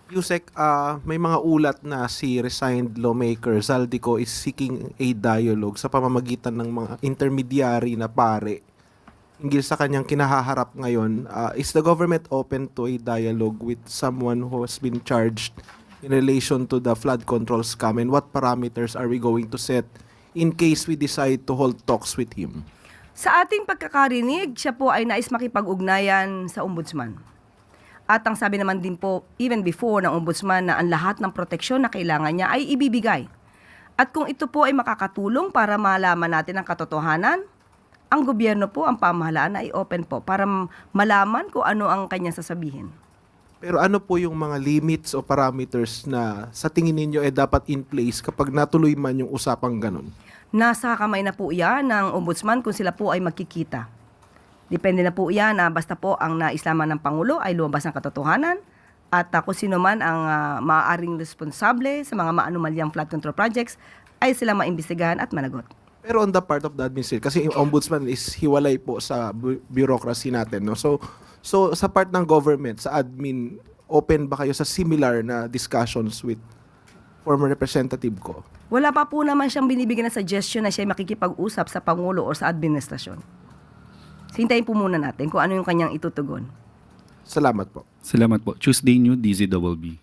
Yusek, may mga ulat na si resigned lawmaker Zaldico is seeking a dialogue sa pamamagitan ng mga intermediary na pare hinggil sa kanyang kinahaharap ngayon. Is the government open to a dialogue with someone who has been charged in relation to the flood control scam, and what parameters are we going to set in case we decide to hold talks with him? Sa ating pagkakarinig, siya po ay nais makipag-ugnayan sa ombudsman. At ang sabi naman din po, even before ng ombudsman, na ang lahat ng proteksyon na kailangan niya ay ibibigay. At kung ito po ay makakatulong para malaman natin ang katotohanan, ang gobyerno po, ang pamahalaan ay open po para malaman kung ano ang kanyang sasabihin. Pero ano po yung mga limits o parameters na sa tingin ninyo dapat in place kapag natuloy man yung usapang ganun? Nasa kamay na po iyan ng ombudsman kung sila po ay magkikita. Depende na po iyan na basta po ang naislaman ng Pangulo ay lumabas ng katotohanan at kung sino man ang maaaring responsable sa mga maanumalyang flood control projects ay sila maimbestigahan at managot. Pero on the part of the administration, kasi yung ombudsman is hiwalay po sa bureaucracy natin, no? So sa part ng government, sa admin, open ba kayo sa similar na discussions with former representative ko? Wala pa po naman siyang binibigyan na suggestion na siya ay makikipag-usap sa Pangulo o sa administrasyon. Hintayin po muna natin kung ano yung kanyang itutugon. Salamat po. Salamat po. Tuesday New DZBB.